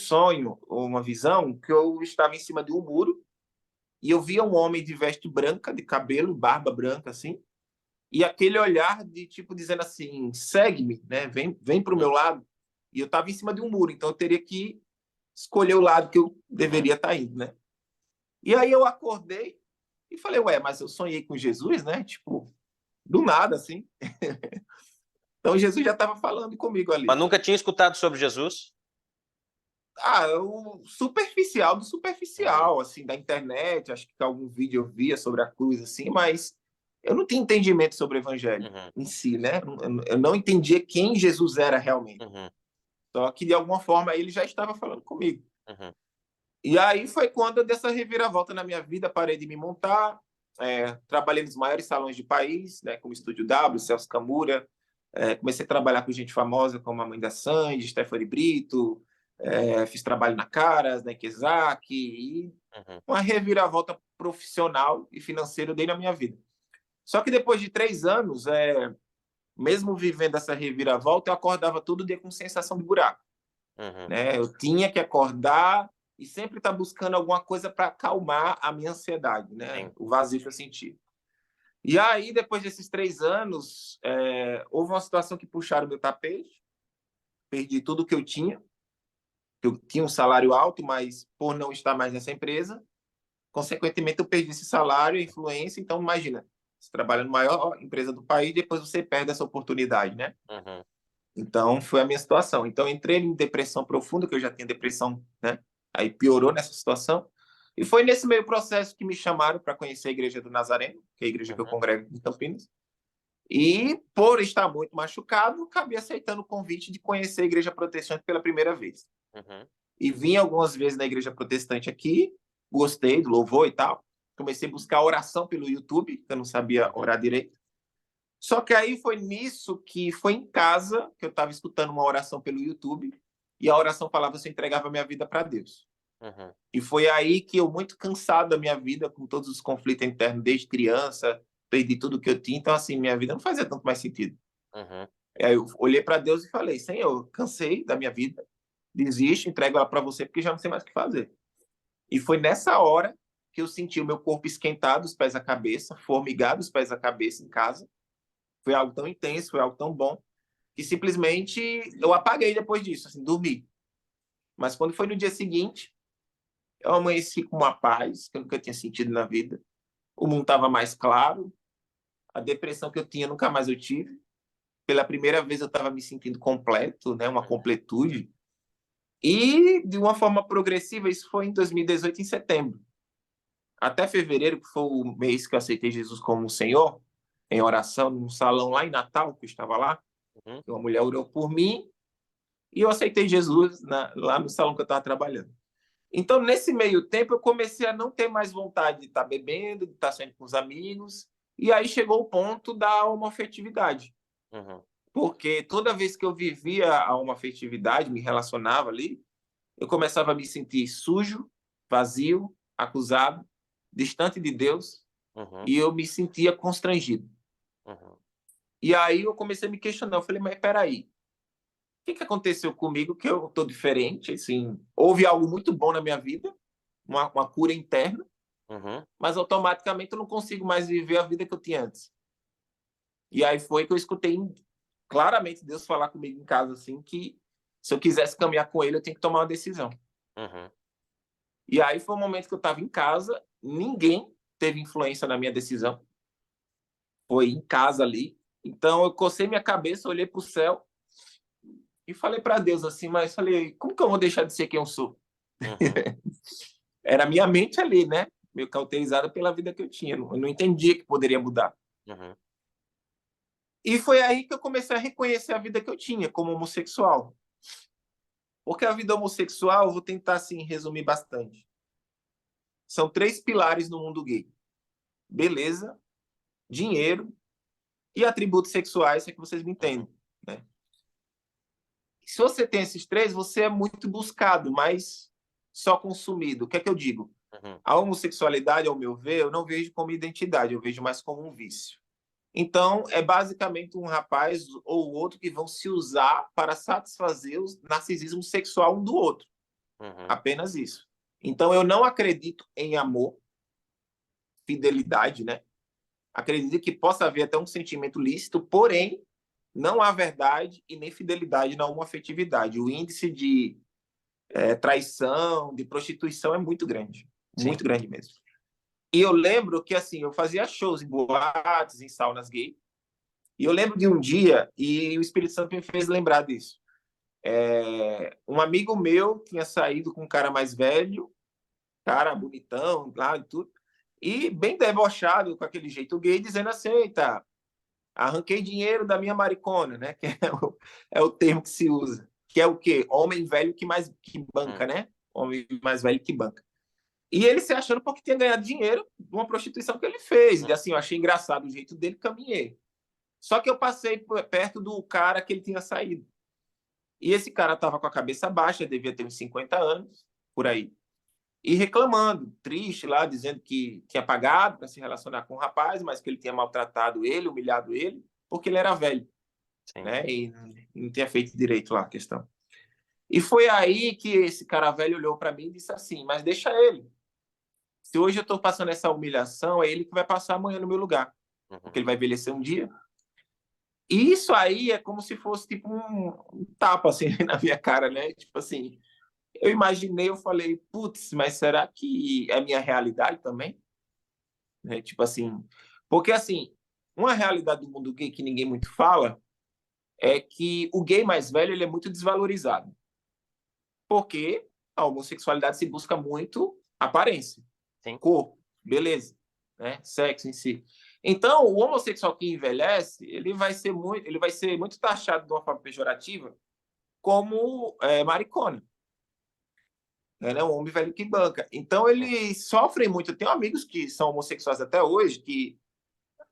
sonho ou uma visão que eu estava em cima de um muro e eu via um homem de veste branca, de cabelo, barba branca, assim, e aquele olhar de tipo dizendo assim, segue-me, né? Vem para o meu lado. E eu estava em cima de um muro, então eu teria que escolher o lado que eu deveria estar indo, né? E aí eu acordei e falei, ué, mas eu sonhei com Jesus, né? Tipo, do nada, assim. Então Jesus já estava falando comigo Mas ali. nunca tinha escutado sobre Jesus? O superficial do superficial, assim, da internet. Acho que algum vídeo eu via sobre a cruz, assim, mas eu não tinha entendimento sobre o evangelho Uhum, em si, né? Eu não entendia quem Jesus era realmente. uhum, Só que, de alguma forma, ele já estava falando comigo. uhum, E aí foi quando eu dei essa reviravolta na minha vida, parei de me montar, trabalhei nos maiores salões do país, né, como Estúdio W, Celso Camura, comecei a trabalhar com gente famosa como a Mãe da Sandy, Stephanie Brito, fiz trabalho na Caras, na Ikezak, e uhum, uma reviravolta profissional e financeira eu dei na minha vida. Só que depois de 3 anos, mesmo vivendo essa reviravolta, eu acordava todo dia com sensação de buraco, uhum. né? Eu tinha que acordar e sempre estar buscando alguma coisa para acalmar a minha ansiedade, né? Sim. O vazio que eu sentia. E aí, depois desses 3 anos, houve uma situação que puxaram meu tapete, perdi tudo que eu tinha. Eu tinha um salário alto, mas por não estar mais nessa empresa, consequentemente eu perdi esse salário, influência. Então, imagina, você trabalha na maior empresa do país, depois você perde essa oportunidade, né? Uhum, Então, foi a minha situação. Então, entrei em depressão profunda, que eu já tinha depressão, né? Aí piorou nessa situação. E foi nesse meio processo que me chamaram para conhecer a Igreja do Nazareno, que é a igreja que eu uhum, congrego em Campinas. E, por estar muito machucado, acabei aceitando o convite de conhecer a Igreja Protestante pela primeira vez. uhum, E vim algumas vezes na Igreja Protestante aqui, gostei do louvor e tal. Comecei a buscar oração pelo YouTube, que eu não sabia uhum, orar direito. Só que aí foi nisso que foi em casa que eu estava escutando uma oração pelo YouTube e a oração falava que eu entregava minha vida para Deus. uhum, E foi aí que eu, muito cansado da minha vida, com todos os conflitos internos desde criança, perdi tudo que eu tinha, então assim, minha vida não fazia tanto mais sentido. uhum, E aí eu olhei para Deus e falei, Senhor, cansei da minha vida, desisto, entrego ela para você porque já não sei mais o que fazer. E foi nessa hora que eu senti o meu corpo esquentado, os pés à cabeça, formigado, os pés à cabeça em casa. Foi algo tão intenso, foi algo tão bom, que simplesmente eu apaguei depois disso, assim, dormi. Mas quando foi no dia seguinte, eu amanheci com uma paz que eu nunca tinha sentido na vida. O mundo estava mais claro, a depressão que eu tinha nunca mais eu tive. Pela primeira vez eu estava me sentindo completo, né, uma completude. E de uma forma progressiva, isso foi em 2018, em setembro. Até fevereiro, que foi o mês que eu aceitei Jesus como Senhor, em oração, num salão lá em Natal, que eu estava lá, uhum, uma mulher orou por mim, e eu aceitei Jesus lá no salão que eu estava trabalhando. Então, nesse meio tempo, eu comecei a não ter mais vontade de estar bebendo, de estar saindo com os amigos, e aí chegou o ponto da homoafetividade. uhum, Porque toda vez que eu vivia a homoafetividade, me relacionava ali, eu começava a me sentir sujo, vazio, acusado, distante de Deus, uhum, e eu me sentia constrangido. uhum, E aí eu comecei a me questionar, eu falei, mas peraí, que aconteceu comigo que eu estou diferente? Assim, houve algo muito bom na minha vida, uma cura interna, uhum, mas automaticamente eu não consigo mais viver a vida que eu tinha antes. E aí foi que eu escutei claramente Deus falar comigo em casa assim que se eu quisesse caminhar com ele, eu tinha que tomar uma decisão. uhum, E aí foi um momento que eu estava em casa, ninguém teve influência na minha decisão, foi em casa ali. Então eu cocei minha cabeça, olhei para o céu e falei para Deus assim, mas falei, como que eu vou deixar de ser quem eu sou? uhum, Era a minha mente ali, né? Meio cauterizada pela vida que eu tinha. Eu não entendia que poderia mudar. uhum, E foi aí que eu comecei a reconhecer a vida que eu tinha como homossexual. Porque a vida homossexual, eu vou tentar assim resumir bastante. São 3 pilares no mundo gay: beleza, dinheiro e atributos sexuais, se é que vocês me uhum, entendem, né? Se você tem esses 3, você é muito buscado, mas só consumido. O que é que eu digo? uhum, A homossexualidade, ao meu ver, eu não vejo como identidade, eu vejo mais como um vício. Então, é basicamente um rapaz ou outro que vão se usar para satisfazer o narcisismo sexual um do outro. Uhum. Apenas isso. Então, eu não acredito em amor, fidelidade, né? Acredito que possa haver até um sentimento lícito, porém, não há verdade e nem fidelidade na homoafetividade. O índice de traição, de prostituição é Sim. muito grande mesmo. E eu lembro que, assim, eu fazia shows em boates, em saunas gay, e eu lembro de um dia, e o Espírito Santo me fez lembrar disso. Um amigo meu tinha saído com um cara mais velho, cara bonitão, lá e tudo, e bem debochado, com aquele jeito gay, dizendo assim: eita, arranquei dinheiro da minha maricona, né? Que é o termo que se usa. Que é o quê? Homem velho que banca, Hum. né? Homem mais velho que banca. E ele se achando porque tinha ganhado dinheiro de uma prostituição que ele fez. E Hum. assim, eu achei engraçado o jeito dele, caminhei. Só que eu passei perto do cara que ele tinha saído. E esse cara estava com a cabeça baixa, devia ter uns 50 anos, por aí. E reclamando, triste lá, dizendo que tinha pagado para se relacionar com o rapaz, mas que ele tinha maltratado ele, humilhado ele, porque ele era velho, Sim. né? E não tinha feito direito lá a questão. E foi aí que esse cara velho olhou para mim e disse assim: mas deixa ele. Se hoje eu estou passando essa humilhação, é ele que vai passar amanhã no meu lugar, porque Uhum. ele vai envelhecer um dia. E isso aí é como se fosse tipo um tapa assim na minha cara, né? Tipo assim, eu imaginei, eu falei, putz, mas será que é a minha realidade também? Né? Tipo assim, porque assim, uma realidade do mundo gay que ninguém muito fala é que o gay mais velho ele é muito desvalorizado, porque a homossexualidade se busca muito aparência, Sim. corpo, beleza, né? Sexo em si. Então, o homossexual que envelhece, ele vai ser muito taxado de uma forma pejorativa como maricona, né? Um homem velho que banca. Então, Hum. eles sofrem muito. Eu tenho amigos que são homossexuais até hoje, que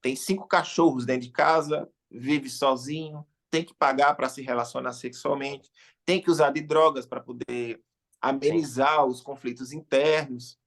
tem 5 cachorros dentro de casa, vive sozinho, tem que pagar para se relacionar sexualmente, tem que usar de drogas para poder Sim. amenizar os conflitos internos.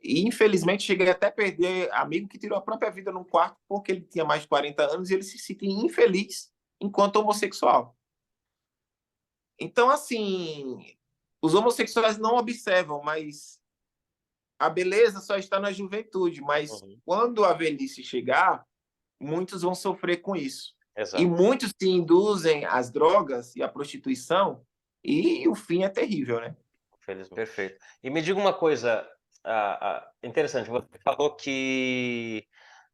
E infelizmente cheguei até a perder amigo que tirou a própria vida num quarto porque ele tinha mais de 40 anos e ele se sentia infeliz enquanto homossexual. Então, assim, os homossexuais não observam, mas a beleza só está na juventude. Mas Uhum. quando a velhice chegar, muitos vão sofrer com isso. E Exato. muitos se induzem às drogas e à prostituição, e o fim é terrível, né? Felizmente. Perfeito. E me diga uma coisa interessante. Você falou que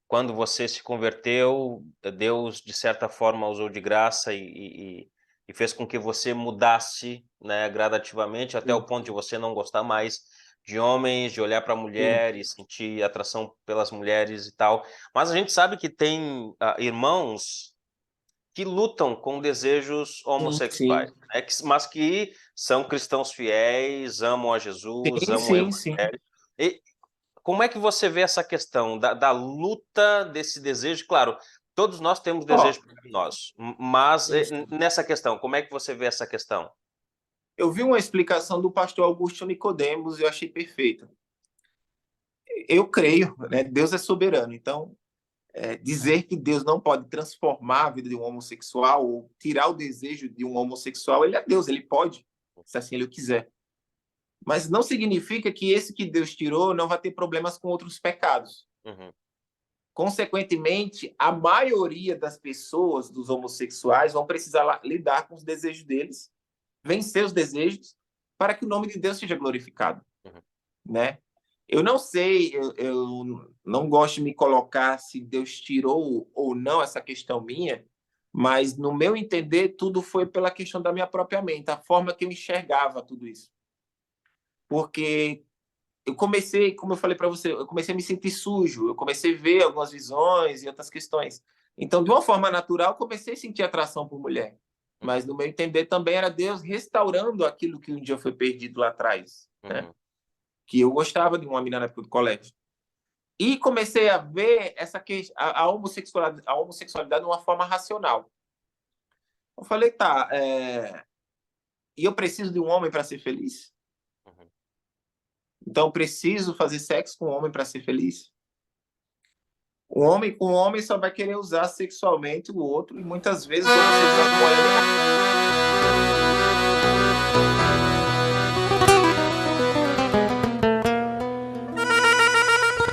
quando você se converteu, Deus, de certa forma, usou de graça e fez com que você mudasse, né, gradativamente, até o Sim, ponto de você não gostar mais de homens, de olhar para a sim, mulher e sentir atração pelas mulheres e tal. Mas a gente sabe que tem irmãos que lutam com desejos sim, homossexuais, né, mas que são cristãos fiéis, amam a Jesus, sim, amam o sim, sim. Evangelho. E como é que você vê essa questão da luta desse desejo? Claro, todos nós temos Ó, desejo por nós, mas sim, sim. nessa questão, como é que você vê essa questão? Eu vi uma explicação do pastor Augusto Nicodemos e eu achei perfeita. Eu creio, né? Deus é soberano, então dizer que Deus não pode transformar a vida de um homossexual ou tirar o desejo de um homossexual, ele é Deus, ele pode, se assim ele quiser. Mas não significa que esse que Deus tirou não vai ter problemas com outros pecados. Uhum. Consequentemente, a maioria das pessoas, dos homossexuais, vão precisar lidar com os desejos deles, vencer os desejos, para que o nome de Deus seja glorificado, Uhum. né? Eu não sei, eu não gosto de me colocar se Deus tirou ou não essa questão minha, mas no meu entender, tudo foi pela questão da minha própria mente, a forma que eu enxergava tudo isso. Porque eu comecei, como eu falei para você, eu comecei a me sentir sujo, eu comecei a ver algumas visões e outras questões. Então, de uma forma natural, comecei a sentir atração por mulher. Mas, Uhum. no meu entender, também era Deus restaurando aquilo que um dia foi perdido lá atrás, né? Uhum. Que eu gostava de uma menina na época do colégio. E comecei a ver a homossexualidade de uma forma racional. Eu falei, tá, e eu preciso de um homem para ser feliz? Uhum. Então, eu preciso fazer sexo com um homem para ser feliz? Um homem com um homem só vai querer usar sexualmente o outro e muitas vezes o homossexual com ele